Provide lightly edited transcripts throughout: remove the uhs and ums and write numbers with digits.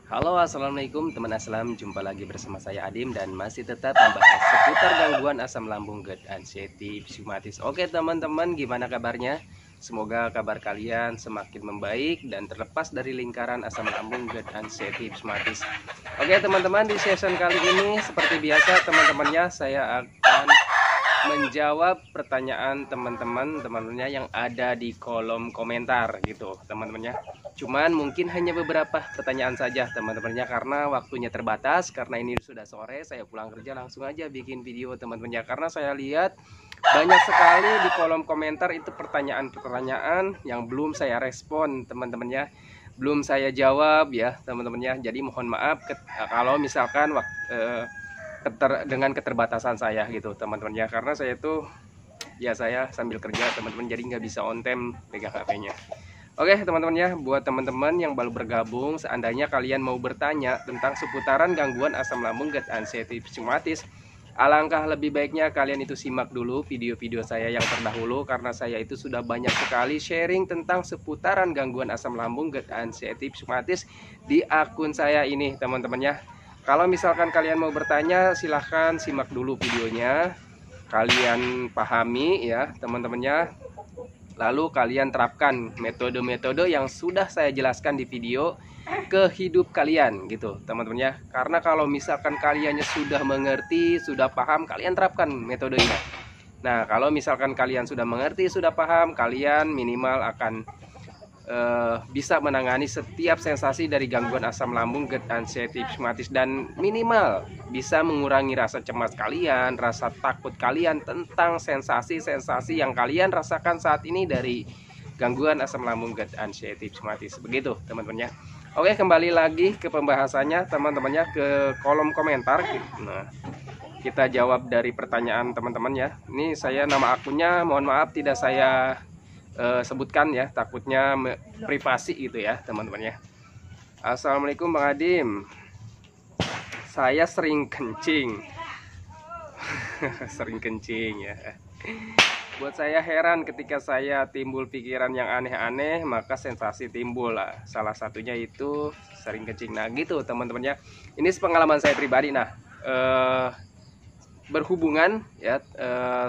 Halo, assalamualaikum teman aslam. Jumpa lagi bersama saya Adim dan masih tetap membahas seputar gangguan asam lambung, GERD, anxiety, psikomatis. Oke teman-teman, gimana kabarnya? Semoga kabar kalian semakin membaik dan terlepas dari lingkaran asam lambung, GERD, anxiety, psikomatis. Oke teman-teman, di session kali ini seperti biasa teman-temannya saya akan menjawab pertanyaan teman-temannya yang ada di kolom komentar gitu teman-temannya. Cuman mungkin hanya beberapa pertanyaan saja teman-temannya karena waktunya terbatas, karena ini sudah sore, saya pulang kerja langsung aja bikin video teman-temannya, karena saya lihat banyak sekali di kolom komentar itu pertanyaan-pertanyaan yang belum saya respon teman-temannya, belum saya jawab ya teman-temannya. Jadi mohon maaf kalau misalkan dengan keterbatasan saya gitu teman-teman ya, karena saya itu ya saya sambil kerja teman-teman, jadi nggak bisa on time pegang HP-nya. Oke teman-teman ya, buat teman-teman yang baru bergabung, seandainya kalian mau bertanya tentang seputaran gangguan asam lambung, GERD, anxiety, psikomatis, alangkah lebih baiknya kalian itu simak dulu video-video saya yang terdahulu, karena saya itu sudah banyak sekali sharing tentang seputaran gangguan asam lambung, GERD, anxiety, psikomatis di akun saya ini teman-teman ya. Kalau misalkan kalian mau bertanya, silahkan simak dulu videonya, kalian pahami ya teman-temannya, lalu kalian terapkan metode-metode yang sudah saya jelaskan di video ke hidup kalian gitu teman-teman ya. Karena kalau misalkan kaliannya sudah mengerti, sudah paham, kalian terapkan metodenya. Nah kalau misalkan kalian sudah mengerti, sudah paham, kalian minimal akan bisa menangani setiap sensasi dari gangguan asam lambung, GERD, anxiety, psikomatis, dan minimal bisa mengurangi rasa cemas kalian, rasa takut kalian tentang sensasi-sensasi yang kalian rasakan saat ini dari gangguan asam lambung, GERD, anxiety, psikomatis. Begitu teman-temannya. Oke, kembali lagi ke pembahasannya teman-temannya, ke kolom komentar. Nah, kita jawab dari pertanyaan teman-teman ya. Ini saya nama akunnya mohon maaf tidak saya sebutkan ya, takutnya privasi gitu ya teman-teman ya. Assalamualaikum Bang Adim, saya sering kencing. Sering kencing ya. Buat saya heran ketika saya timbul pikiran yang aneh-aneh, maka sensasi timbul lah. Salah satunya itu sering kencing. Nah gitu teman-teman ya, ini pengalaman saya pribadi. Nah berhubungan ya,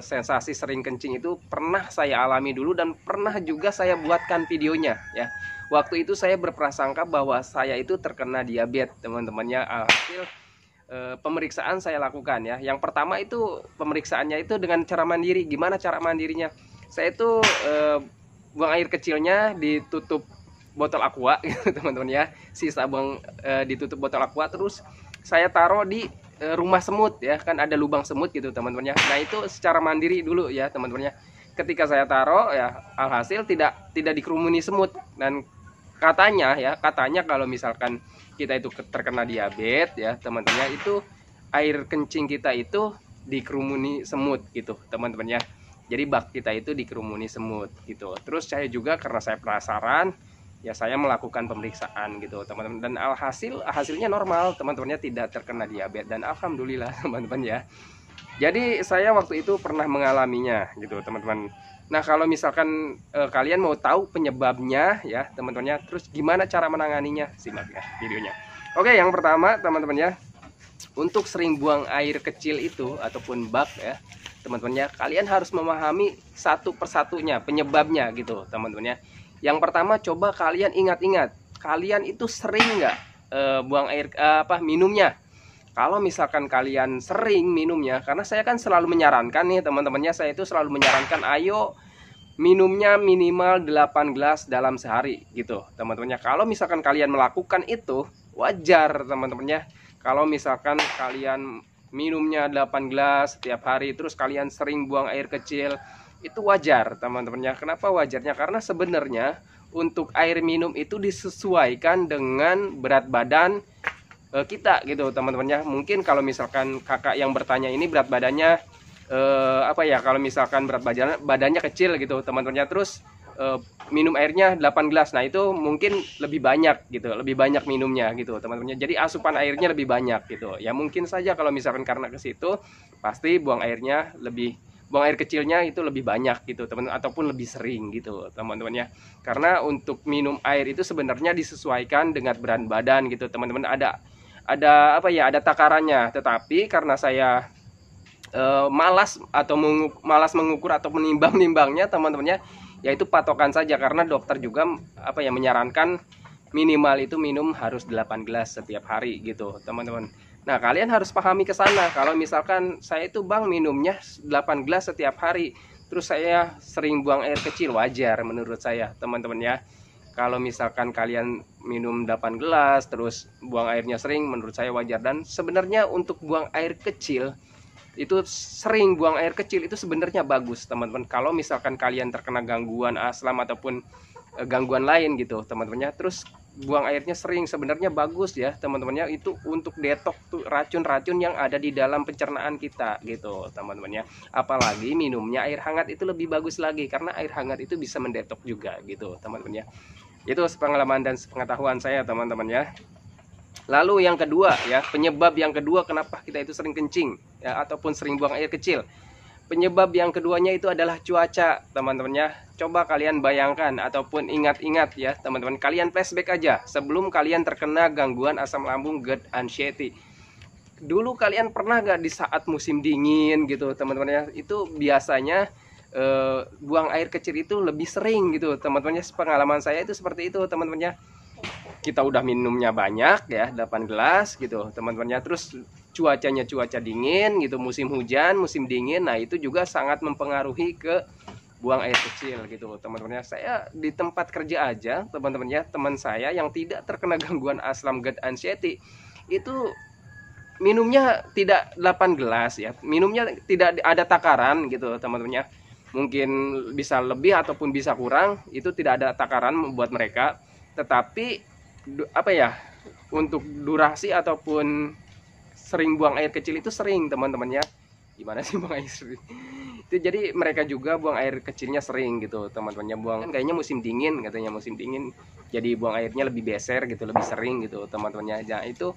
sensasi sering kencing itu pernah saya alami dulu dan pernah juga saya buatkan videonya ya. Waktu itu saya berprasangka bahwa saya itu terkena diabetes teman-temannya. Hasil pemeriksaan saya lakukan ya. Yang pertama itu pemeriksaannya itu dengan cara mandiri. Gimana cara mandirinya? Saya itu buang air kecilnya ditutup botol aqua gitu teman-teman ya. Sisa buang ditutup botol aqua, terus saya taruh di rumah semut ya, kan ada lubang semut gitu teman-teman ya. Nah itu secara mandiri dulu ya teman-teman ya. Ketika saya taruh ya, alhasil tidak dikerumuni semut. Dan katanya kalau misalkan kita itu terkena diabetes ya teman-teman ya, itu air kencing kita itu dikerumuni semut gitu teman-teman ya. Jadi bak kita itu dikerumuni semut gitu. Terus saya juga karena saya penasaran ya, saya melakukan pemeriksaan gitu teman-teman, dan hasilnya normal teman-temannya, tidak terkena diabetes, dan alhamdulillah teman-teman ya. Jadi saya waktu itu pernah mengalaminya gitu teman-teman. Nah kalau misalkan kalian mau tahu penyebabnya ya teman-temannya, terus gimana cara menanganinya, simak ya videonya. Oke, yang pertama teman-teman ya, untuk sering buang air kecil itu ataupun bak ya teman-temannya, kalian harus memahami satu persatunya penyebabnya gitu teman-teman ya. Yang pertama, coba kalian ingat-ingat, kalian itu sering nggak buang air minumnya? Kalau misalkan kalian sering minumnya, karena saya kan selalu menyarankan nih teman-temannya, saya itu selalu menyarankan ayo minumnya minimal 8 gelas dalam sehari gitu teman-temannya. Kalau misalkan kalian melakukan itu, wajar teman-temannya. Kalau misalkan kalian minumnya 8 gelas setiap hari, terus kalian sering buang air kecil, itu wajar teman-temannya. Kenapa wajarnya? Karena sebenarnya untuk air minum itu disesuaikan dengan berat badan kita gitu teman-temannya. Mungkin kalau misalkan kakak yang bertanya ini berat badannya kalau misalkan berat badannya kecil gitu teman-temannya, terus minum airnya 8 gelas, nah itu mungkin lebih banyak gitu, lebih banyak minumnya gitu teman-temannya. Jadi asupan airnya lebih banyak gitu ya. Mungkin saja kalau misalkan karena ke situ, pasti buang airnya lebih buang air kecilnya itu lebih banyak gitu teman-teman, ataupun lebih sering gitu teman-teman ya. Karena untuk minum air itu sebenarnya disesuaikan dengan berat badan gitu teman-teman, ada apa ya, ada takarannya. Tetapi karena saya malas atau malas mengukur atau menimbang-nimbangnya teman-teman ya, yaitu patokan saja, karena dokter juga apa ya, menyarankan minimal itu minum harus 8 gelas setiap hari gitu teman-teman. Nah, kalian harus pahami ke sana. Kalau misalkan saya itu Bang minumnya 8 gelas setiap hari, terus saya sering buang air kecil, wajar menurut saya teman-teman ya. Kalau misalkan kalian minum 8 gelas terus buang airnya sering, menurut saya wajar. Dan sebenarnya untuk buang air kecil itu, sering buang air kecil itu sebenarnya bagus teman-teman. Kalau misalkan kalian terkena gangguan asam ataupun gangguan lain gitu teman-temannya, terus buang airnya sering, sebenarnya bagus ya teman-temannya, itu untuk detok tuh racun-racun yang ada di dalam pencernaan kita gitu teman-temannya. Apalagi minumnya air hangat itu lebih bagus lagi, karena air hangat itu bisa mendetok juga gitu teman-temannya. Itu pengalaman dan pengetahuan saya teman-teman ya. Lalu yang kedua ya, penyebab yang kedua kenapa kita itu sering kencing ya, ataupun sering buang air kecil. Penyebab yang keduanya itu adalah cuaca teman-teman ya. Coba kalian bayangkan ataupun ingat-ingat ya teman-teman, kalian flashback aja sebelum kalian terkena gangguan asam lambung, GERD, anxiety. Dulu kalian pernah gak di saat musim dingin gitu teman-teman ya, itu biasanya buang air kecil itu lebih sering gitu teman-teman ya. Pengalaman saya itu seperti itu teman-teman ya. Kita udah minumnya banyak ya, 8 gelas gitu teman-teman ya, terus cuacanya cuaca dingin gitu, musim hujan, musim dingin. Nah, itu juga sangat mempengaruhi ke buang air kecil gitu teman-teman ya. Saya di tempat kerja aja teman-teman ya, teman saya yang tidak terkena gangguan asam, GERD, anxiety itu minumnya tidak 8 gelas ya, minumnya tidak ada takaran gitu teman-teman ya. Mungkin bisa lebih ataupun bisa kurang, itu tidak ada takaran membuat mereka. Tetapi apa ya, untuk durasi ataupun sering buang air kecil itu sering teman-teman ya. Gimana sih buang air sering itu, jadi mereka juga buang air kecilnya sering gitu teman-temannya. Buang kan kayaknya musim dingin, katanya musim dingin jadi buang airnya lebih beser gitu, lebih sering gitu teman-temannya. Nah, itu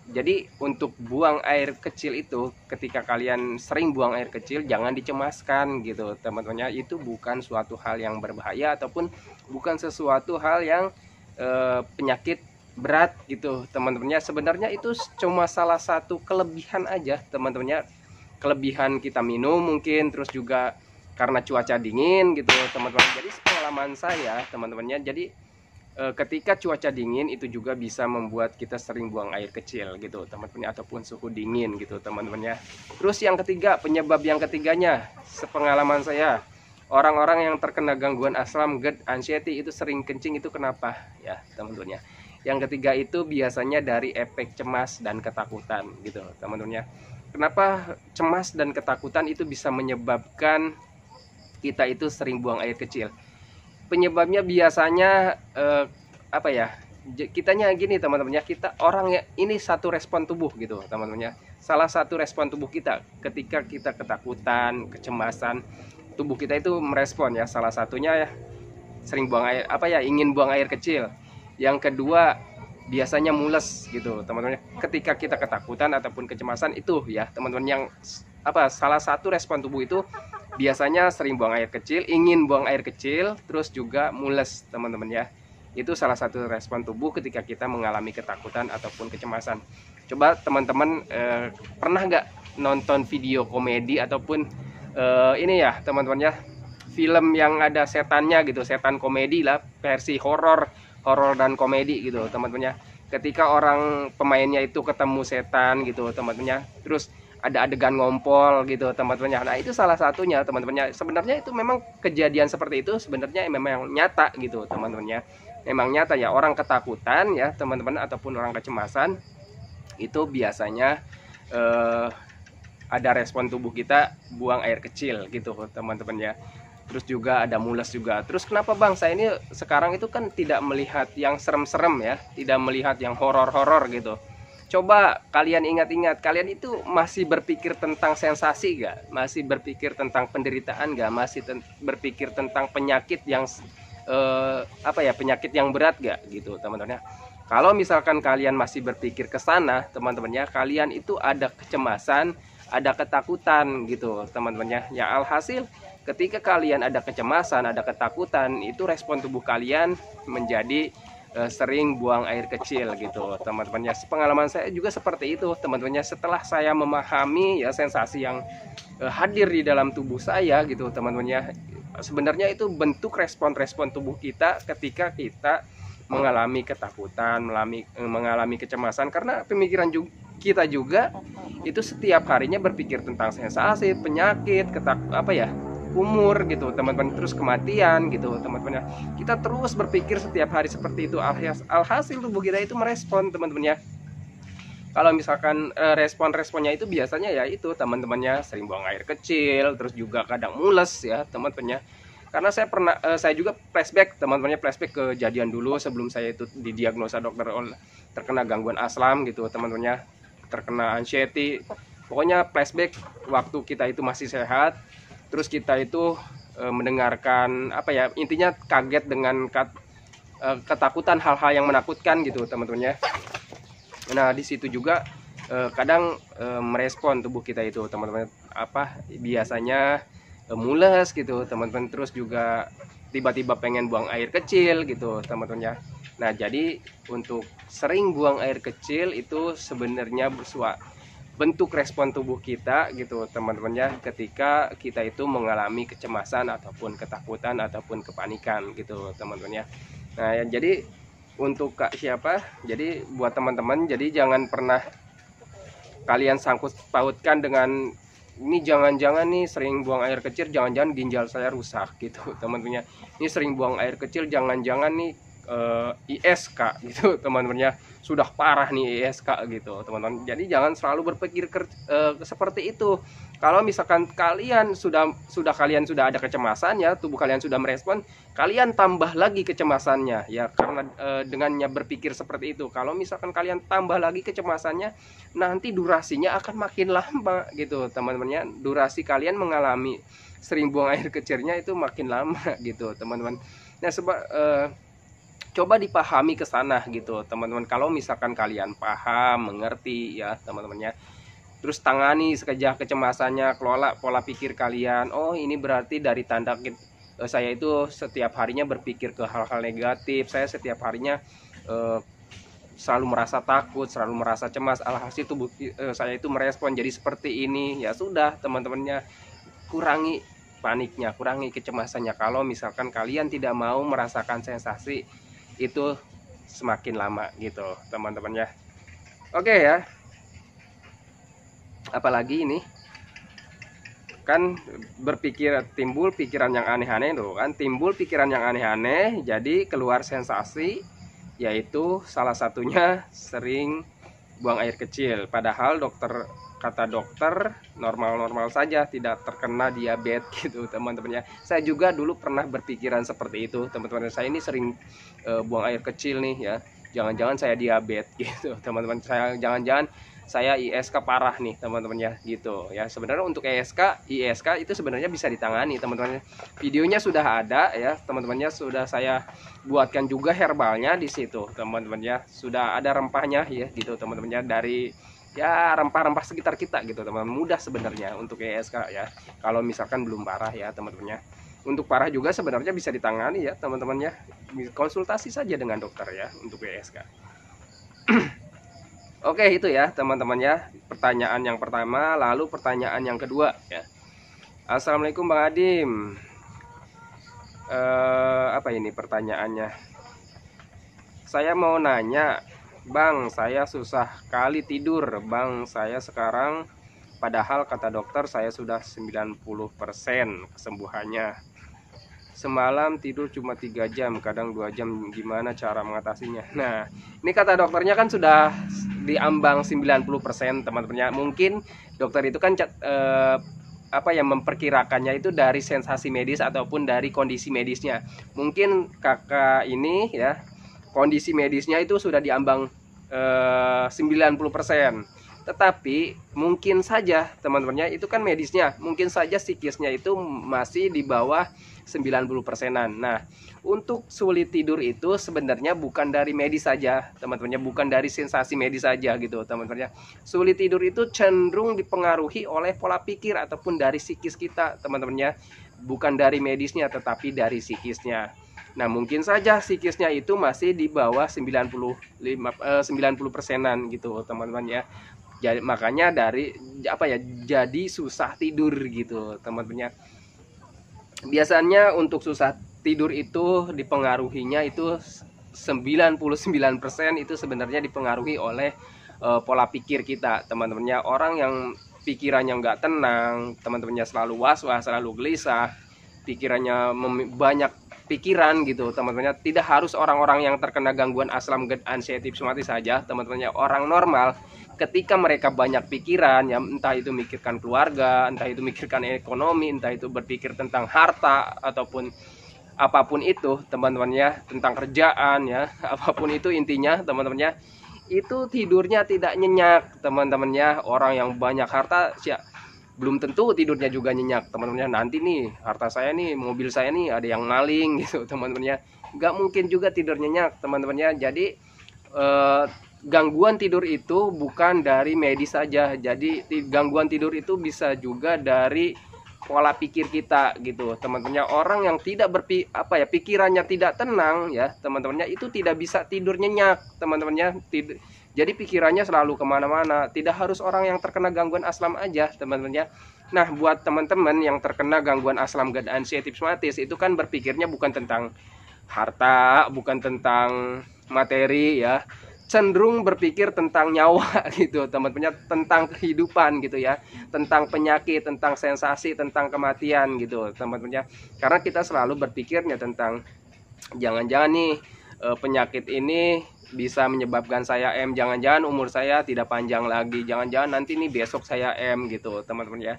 jadi untuk buang air kecil itu, ketika kalian sering buang air kecil, jangan dicemaskan gitu teman-temannya. Itu bukan suatu hal yang berbahaya ataupun bukan sesuatu hal yang penyakit berat gitu teman-temannya. Sebenarnya itu cuma salah satu kelebihan aja teman-temannya, kelebihan kita minum mungkin, terus juga karena cuaca dingin gitu teman-teman. Jadi pengalaman saya teman-temannya, jadi ketika cuaca dingin itu juga bisa membuat kita sering buang air kecil gitu teman-teman, ataupun suhu dingin gitu teman-temannya. Terus yang ketiga, penyebab yang ketiganya, sepengalaman saya, orang-orang yang terkena gangguan asam, GERD, anxiety itu sering kencing, itu kenapa ya teman-teman ya. Yang ketiga itu biasanya dari efek cemas dan ketakutan gitu teman-teman ya. Kenapa cemas dan ketakutan itu bisa menyebabkan kita itu sering buang air kecil? Penyebabnya biasanya apa ya, kitanya gini teman-teman ya, kita orang ya, ini satu respon tubuh gitu teman-teman ya. Salah satu respon tubuh kita ketika kita ketakutan, kecemasan, tubuh kita itu merespon ya. Salah satunya ya sering buang air, apa ya, ingin buang air kecil. Yang kedua biasanya mules gitu teman-teman. Ketika kita ketakutan ataupun kecemasan itu ya teman-teman, yang apa, salah satu respon tubuh itu biasanya sering buang air kecil, ingin buang air kecil, terus juga mules teman-teman ya. Itu salah satu respon tubuh ketika kita mengalami ketakutan ataupun kecemasan. Coba teman-teman pernah nggak nonton video komedi ataupun ini ya teman-teman ya, film yang ada setannya gitu, setan komedi lah, versi horor dan komedi gitu teman-teman ya. Ketika orang pemainnya itu ketemu setan gitu teman-teman ya, terus ada adegan ngompol gitu teman-teman ya. Nah, itu salah satunya teman-teman ya. Sebenarnya itu memang kejadian seperti itu sebenarnya memang nyata gitu teman-teman ya. Memang nyata ya, orang ketakutan ya teman-teman ataupun orang kecemasan itu biasanya ada respon tubuh kita buang air kecil gitu teman-teman ya. Terus juga ada mules juga. Terus kenapa Bang saya ini sekarang itu kan tidak melihat yang serem-serem ya, tidak melihat yang horor-horor gitu. Coba kalian ingat-ingat, kalian itu masih berpikir tentang sensasi gak? Masih berpikir tentang penderitaan gak? Masih berpikir tentang penyakit yang apa ya, penyakit yang berat gak gitu teman-teman ya. Kalau misalkan kalian masih berpikir ke sana teman-teman ya, kalian itu ada kecemasan, ada ketakutan gitu teman-temannya. Ya alhasil ketika kalian ada kecemasan, ada ketakutan, itu respon tubuh kalian menjadi sering buang air kecil gitu teman-temannya. Pengalaman saya juga seperti itu teman-temannya. Setelah saya memahami ya sensasi yang hadir di dalam tubuh saya gitu teman-temannya, sebenarnya itu bentuk respon-respon tubuh kita ketika kita mengalami ketakutan, mengalami kecemasan, karena pemikiran kita juga itu setiap harinya berpikir tentang sensasi, penyakit, umur gitu teman-teman, terus kematian gitu teman-teman ya. Kita terus berpikir setiap hari seperti itu. Alhasil tubuh kita itu merespon teman-teman ya. Kalau misalkan respon-responnya itu biasanya ya itu teman-temannya sering buang air kecil, terus juga kadang mules ya teman-temannya. Karena saya juga flashback teman-temannya, flashback kejadian dulu sebelum saya itu didiagnosa dokter terkena gangguan aslam gitu teman-temannya, terkena anxiety. Pokoknya flashback waktu kita itu masih sehat, terus kita itu mendengarkan intinya kaget dengan ketakutan, hal-hal yang menakutkan gitu teman-teman ya. Nah di situ juga kadang merespon tubuh kita itu teman-teman, biasanya mules gitu teman-teman, terus juga tiba-tiba pengen buang air kecil gitu teman-teman ya. Nah jadi untuk sering buang air kecil itu sebenarnya bentuk respon tubuh kita gitu teman-teman ya, ketika kita itu mengalami kecemasan ataupun ketakutan ataupun kepanikan gitu teman-teman ya. Nah jadi untuk jadi buat teman-teman, jadi jangan pernah kalian sangkut pautkan dengan ini, jangan-jangan nih sering buang air kecil, jangan-jangan ginjal saya rusak gitu teman-teman ya. Ini sering buang air kecil, jangan-jangan nih ISK gitu teman-teman ya, sudah parah nih ISK gitu teman-teman. Jadi jangan selalu berpikir seperti itu. Kalau misalkan kalian sudah ada kecemasan ya, tubuh kalian sudah merespon, kalian tambah lagi kecemasannya ya, karena dengannya berpikir seperti itu. Kalau misalkan kalian tambah lagi kecemasannya, nanti durasinya akan makin lama gitu teman-teman ya. Durasi kalian mengalami sering buang air kecilnya itu makin lama gitu teman-teman. Nah coba dipahami ke sana gitu teman-teman. Kalau misalkan kalian paham, mengerti ya teman-teman ya, terus tangani sekejap kecemasannya, kelola pola pikir kalian. Oh ini berarti dari tanda saya itu setiap harinya berpikir ke hal-hal negatif, saya setiap harinya selalu merasa takut, selalu merasa cemas, alhasil tubuh saya itu merespon jadi seperti ini. Ya sudah teman-temannya, kurangi paniknya, kurangi kecemasannya. Kalau misalkan kalian tidak mau merasakan sensasi itu semakin lama gitu teman-teman ya. Oke ya, apalagi ini kan timbul pikiran yang aneh-aneh tuh kan, timbul pikiran yang aneh-aneh, jadi keluar sensasi, yaitu salah satunya sering buang air kecil. Padahal kata dokter normal-normal saja, tidak terkena diabetes gitu teman-teman ya. Saya juga dulu pernah berpikiran seperti itu teman-teman. Saya ini sering buang air kecil nih ya, jangan-jangan saya diabetes gitu teman-teman. Jangan-jangan saya ISK parah nih teman-teman ya gitu ya. Sebenarnya untuk ISK itu sebenarnya bisa ditangani teman-teman. Videonya sudah ada ya teman-temannya, sudah saya buatkan juga herbalnya di situ teman-teman ya. Sudah ada rempahnya ya gitu teman-temannya, dari ya rempah-rempah sekitar kita gitu teman-teman. Mudah sebenarnya untuk ISK ya, kalau misalkan belum parah ya teman-teman ya. Untuk parah juga sebenarnya bisa ditangani ya teman-teman ya, konsultasi saja dengan dokter ya untuk ISK. Oke itu ya teman-teman ya, pertanyaan yang pertama. Lalu pertanyaan yang kedua ya. Assalamualaikum Bang Adim. Apa ini pertanyaannya? Saya mau nanya Bang, saya susah kali tidur Bang, saya sekarang, padahal kata dokter saya sudah 90% kesembuhannya. Semalam tidur cuma 3 jam, kadang 2 jam, gimana cara mengatasinya? Nah, ini kata dokternya kan sudah diambang 90% teman-teman. Mungkin dokter itu kan memperkirakannya itu dari sensasi medis ataupun dari kondisi medisnya. Mungkin kakak ini ya, kondisi medisnya itu sudah diambang 90%. Tetapi mungkin saja teman-temannya itu kan medisnya, mungkin saja psikisnya itu masih di bawah 90%-an. Nah, untuk sulit tidur itu sebenarnya bukan dari medis saja, teman-temannya, bukan dari sensasi medis saja gitu, teman-temannya. Sulit tidur itu cenderung dipengaruhi oleh pola pikir ataupun dari psikis kita, teman-temannya. Bukan dari medisnya tetapi dari psikisnya. Nah, mungkin saja psikisnya itu masih di bawah 90%-an gitu, teman-teman ya. Jadi makanya dari jadi susah tidur gitu, teman-teman ya. Biasanya untuk susah tidur itu dipengaruhinya itu 99% itu sebenarnya dipengaruhi oleh pola pikir kita, teman-temannya. Orang yang pikirannya nggak tenang, teman-temannya selalu was-was, selalu gelisah, pikirannya banyak pikiran gitu, teman-temannya. Tidak harus orang-orang yang terkena gangguan asam GERD anxiety psikosomatis saja, teman-temannya. Orang normal ketika mereka banyak pikiran, ya entah itu mikirkan keluarga, entah itu mikirkan ekonomi, entah itu berpikir tentang harta ataupun apapun itu, teman-temannya, tentang kerjaan ya, apapun itu intinya, teman-temannya, itu tidurnya tidak nyenyak, teman-temannya. Orang yang banyak harta belum tentu tidurnya juga nyenyak, teman-temannya. Nanti nih harta saya nih, mobil saya nih ada yang maling gitu, teman-temannya. Nggak mungkin juga tidur nyenyak, teman-temannya. Jadi gangguan tidur itu bukan dari medis saja. Jadi gangguan tidur itu bisa juga dari pola pikir kita gitu, teman-temannya. Orang yang tidak pikirannya tidak tenang ya, teman-temannya, itu tidak bisa tidur nyenyak, teman-temannya. Jadi pikirannya selalu kemana-mana. Tidak harus orang yang terkena gangguan asam aja, teman-temannya. Nah, buat teman-teman yang terkena gangguan asam GERD anxiety psikosomatis itu kan berpikirnya bukan tentang harta, bukan tentang materi ya, cenderung berpikir tentang nyawa gitu, teman-temannya, tentang kehidupan gitu ya, tentang penyakit, tentang sensasi, tentang kematian gitu, teman-temannya. Karena kita selalu berpikirnya tentang jangan-jangan nih penyakit ini bisa menyebabkan saya M, jangan-jangan umur saya tidak panjang lagi, jangan-jangan nanti nih besok saya M gitu, teman-teman ya.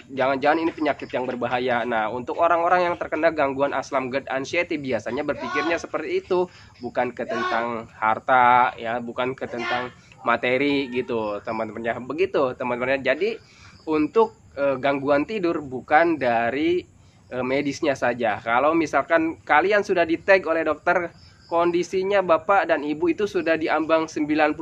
Jangan-jangan ini penyakit yang berbahaya. Nah, untuk orang-orang yang terkena gangguan asam GERD anxiety biasanya berpikirnya seperti itu, bukan ke tentang harta ya, bukan ke tentang materi gitu, teman-teman ya. Begitu, teman-teman ya. Jadi untuk gangguan tidur bukan dari medisnya saja. Kalau misalkan kalian sudah di-tag oleh dokter, kondisinya bapak dan ibu itu sudah diambang 90%.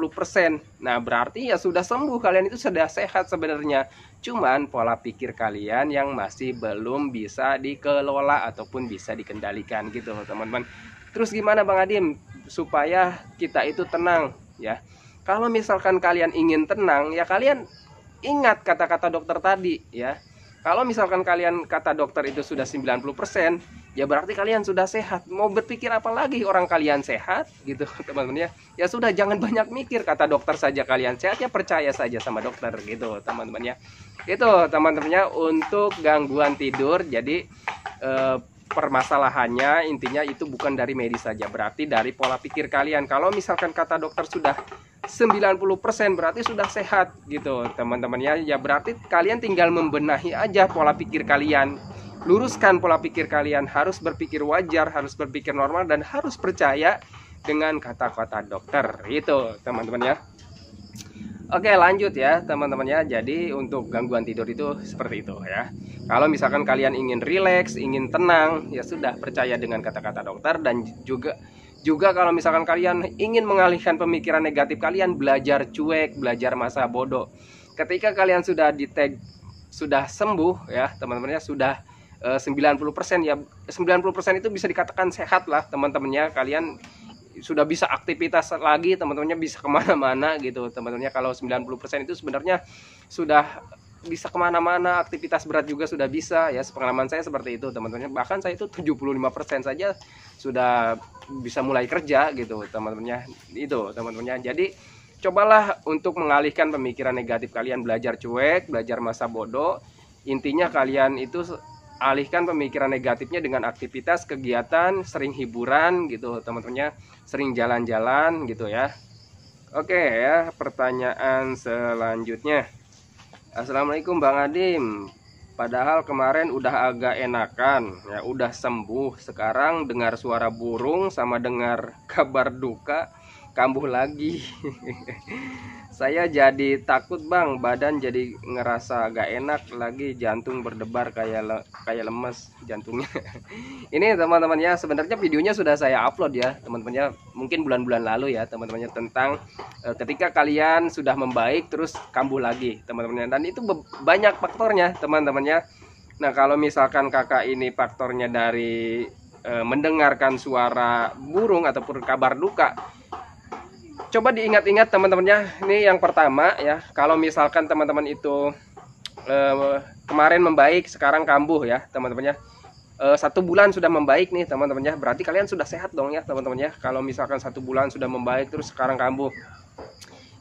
Nah, berarti ya sudah sembuh, kalian itu sudah sehat sebenarnya. Cuman pola pikir kalian yang masih belum bisa dikelola ataupun bisa dikendalikan gitu, teman-teman. Terus gimana Bang Adim supaya kita itu tenang ya? Kalau misalkan kalian ingin tenang, ya kalian ingat kata-kata dokter tadi ya. Kalau misalkan kalian kata dokter itu sudah 90%, ya berarti kalian sudah sehat. Mau berpikir apa lagi, orang kalian sehat gitu, teman-teman ya. Ya sudah, jangan banyak mikir, kata dokter saja kalian sehat, ya percaya saja sama dokter gitu, teman-teman ya. Itu teman-temannya untuk gangguan tidur. Jadi permasalahannya intinya itu bukan dari medis saja, berarti dari pola pikir kalian. Kalau misalkan kata dokter sudah 90% berarti sudah sehat gitu, teman-teman ya. Ya berarti kalian tinggal membenahi aja pola pikir kalian, luruskan pola pikir kalian, harus berpikir wajar, harus berpikir normal, dan harus percaya dengan kata-kata dokter itu, teman-teman ya. Oke, lanjut ya teman-teman ya. Jadi untuk gangguan tidur itu seperti itu ya. Kalau misalkan kalian ingin rileks, ingin tenang, ya sudah, percaya dengan kata-kata dokter. Dan juga kalau misalkan kalian ingin mengalihkan pemikiran negatif kalian, belajar cuek, belajar masa bodoh. Ketika kalian sudah di-tag sudah sembuh ya teman-teman ya, sudah 90% ya, 90% itu bisa dikatakan sehat lah teman-temannya. Kalian sudah bisa aktivitas lagi, teman-temannya bisa kemana-mana gitu, teman-temannya. Kalau 90% itu sebenarnya sudah bisa kemana-mana, aktivitas berat juga sudah bisa ya, pengalaman saya seperti itu teman-temannya. Bahkan saya itu 75% saja sudah bisa mulai kerja gitu, teman-temannya. Itu teman-temannya. Jadi cobalah untuk mengalihkan pemikiran negatif kalian, belajar cuek, belajar masa bodoh. Intinya kalian itu alihkan pemikiran negatifnya dengan aktivitas, kegiatan, sering hiburan gitu, teman-temannya, sering jalan-jalan gitu ya. Oke ya, pertanyaan selanjutnya. Assalamualaikum Bang Adim. Padahal kemarin udah agak enakan ya, udah sembuh. Sekarang dengar suara burung sama dengar kabar duka, kambuh lagi. Saya jadi takut bang, badan jadi ngerasa gak enak lagi, jantung berdebar kayak lemes jantungnya. Ini teman-temannya, sebenarnya videonya sudah saya upload ya teman-temannya, mungkin bulan-bulan lalu ya teman-temannya, tentang ketika kalian sudah membaik terus kambuh lagi teman-temannya, dan itu banyak faktornya teman-temannya. Nah kalau misalkan kakak ini faktornya dari mendengarkan suara burung ataupun kabar duka, coba diingat-ingat teman-temannya. Ini yang pertama ya, kalau misalkan teman-teman itu kemarin membaik sekarang kambuh ya teman-temannya, 1 bulan sudah membaik nih teman-temannya, berarti kalian sudah sehat dong ya teman-temannya. Kalau misalkan 1 bulan sudah membaik terus sekarang kambuh,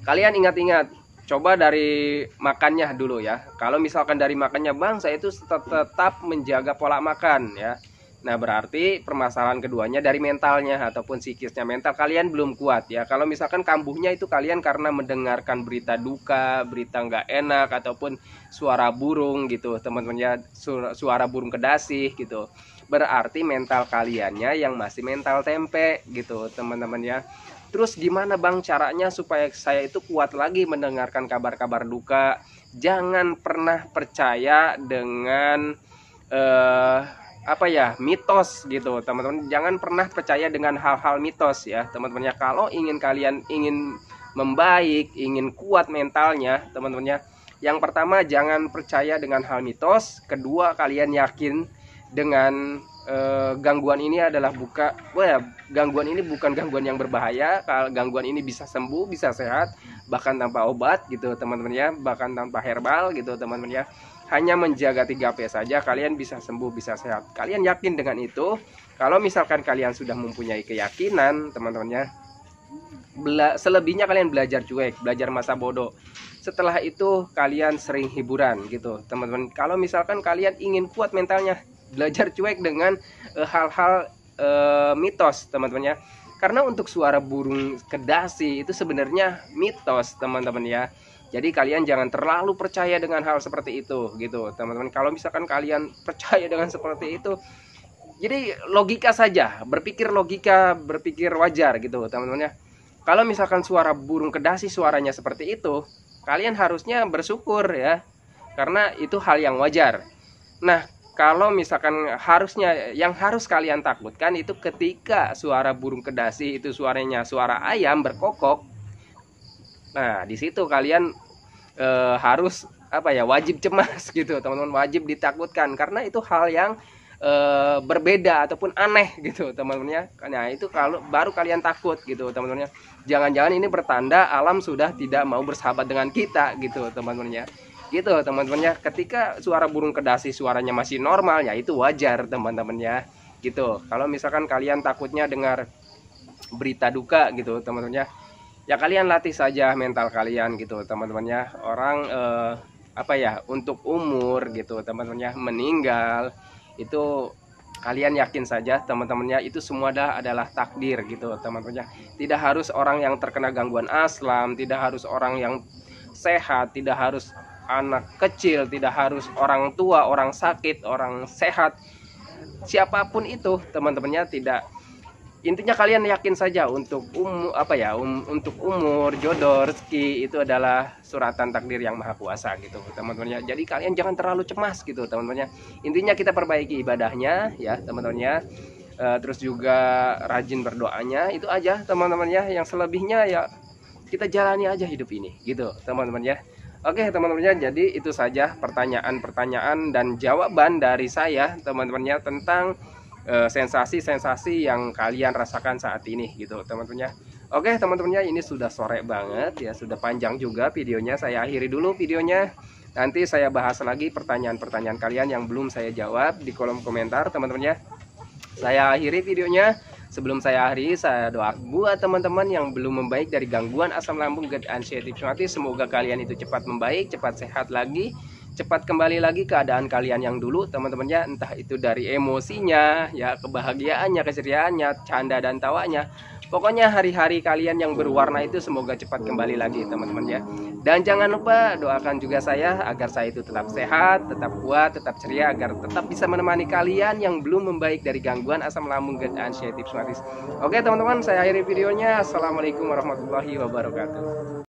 kalian ingat-ingat, coba dari makannya dulu ya. Kalau misalkan dari makannya, bang saya itu tetap menjaga pola makan ya, nah berarti permasalahan keduanya dari mentalnya ataupun psikisnya. Mental kalian belum kuat ya. Kalau misalkan kambuhnya itu kalian karena mendengarkan berita duka, berita nggak enak, ataupun suara burung gitu teman-temannya, suara burung kedasih gitu, berarti mental kaliannya yang masih mental tempe gitu teman-temannya. Terus gimana bang caranya supaya saya itu kuat lagi mendengarkan kabar-kabar duka? Jangan pernah percaya dengan apa ya, mitos gitu teman-teman. Jangan pernah percaya dengan hal-hal mitos ya teman-temannya. Kalau kalian ingin membaik, ingin kuat mentalnya teman-temannya, yang pertama jangan percaya dengan hal mitos. Kedua, kalian yakin dengan gangguan ini adalah gangguan ini bukan gangguan yang berbahaya. Kalau gangguan ini bisa sembuh, bisa sehat, bahkan tanpa obat gitu teman-teman ya, bahkan tanpa herbal gitu teman-teman ya. Hanya menjaga 3P saja kalian bisa sembuh, bisa sehat. Kalian yakin dengan itu? Kalau misalkan kalian sudah mempunyai keyakinan teman-temannya, selebihnya kalian belajar cuek, belajar masa bodoh. Setelah itu kalian sering hiburan gitu teman-teman. Kalau misalkan kalian ingin kuat mentalnya, belajar cuek dengan hal-hal mitos teman-teman ya. Karena untuk suara burung kedasi itu sebenarnya mitos teman-teman ya. Jadi kalian jangan terlalu percaya dengan hal seperti itu gitu teman-teman. Kalau misalkan kalian percaya dengan seperti itu, jadi logika saja, berpikir logika, berpikir wajar gitu teman-teman ya. Kalau misalkan suara burung kedasi suaranya seperti itu, kalian harusnya bersyukur ya, karena itu hal yang wajar. Nah kalau misalkan harusnya, yang harus kalian takutkan itu ketika suara burung kedasi itu suaranya suara ayam berkokok. Nah di situ kalian harus apa ya, wajib cemas gitu teman-teman, wajib ditakutkan, karena itu hal yang berbeda ataupun aneh gitu teman-teman ya. Nah itu kalau baru kalian takut gitu teman-teman ya. Jangan-jangan ini bertanda alam sudah tidak mau bersahabat dengan kita gitu teman-teman ya. Gitu teman-teman ya. Ketika suara burung kedasi suaranya masih normal ya, itu wajar teman-teman ya. Gitu. Kalau misalkan kalian takutnya dengar berita duka gitu teman-teman ya, ya kalian latih saja mental kalian gitu teman-teman ya. Orang apa ya, untuk umur gitu teman-teman ya, meninggal itu kalian yakin saja teman-temannya, itu semua adalah takdir gitu teman-teman ya. Tidak harus orang yang terkena gangguan aslam, tidak harus orang yang sehat, tidak harus anak kecil, tidak harus orang tua, orang sakit, orang sehat, siapapun itu teman-temannya. Tidak, intinya kalian yakin saja untuk untuk umur, jodoh, rezeki itu adalah suratan takdir yang maha kuasa gitu teman-temannya. Jadi kalian jangan terlalu cemas gitu teman-temannya. Intinya kita perbaiki ibadahnya ya teman-temannya, terus juga rajin berdoanya, itu aja teman-temannya. Yang selebihnya ya kita jalani aja hidup ini gitu teman-temannya. Oke teman-temannya, jadi itu saja pertanyaan-pertanyaan dan jawaban dari saya teman-temannya tentang sensasi-sensasi yang kalian rasakan saat ini gitu teman-temannya. Oke teman-temannya, ini sudah sore banget ya, sudah panjang juga videonya. Saya akhiri dulu videonya, nanti saya bahas lagi pertanyaan-pertanyaan kalian yang belum saya jawab di kolom komentar teman-temannya. Saya akhiri videonya. Sebelum saya akhiri, saya doa buat teman-teman yang belum membaik dari gangguan asam lambung, GERD, anxiety, psoriasis, semoga kalian itu cepat membaik, cepat sehat lagi, cepat kembali lagi keadaan kalian yang dulu teman-temannya. Entah itu dari emosinya ya, kebahagiaannya, keceriaannya, canda dan tawanya, Pokoknya hari-hari kalian yang berwarna itu semoga cepat kembali lagi teman-teman ya. Dan jangan lupa doakan juga saya agar saya itu tetap sehat, tetap kuat, tetap ceria, agar tetap bisa menemani kalian yang belum membaik dari gangguan asam lambung, GERD, anxiety, psoriasis. Oke teman-teman, saya akhiri videonya. Assalamualaikum warahmatullahi wabarakatuh.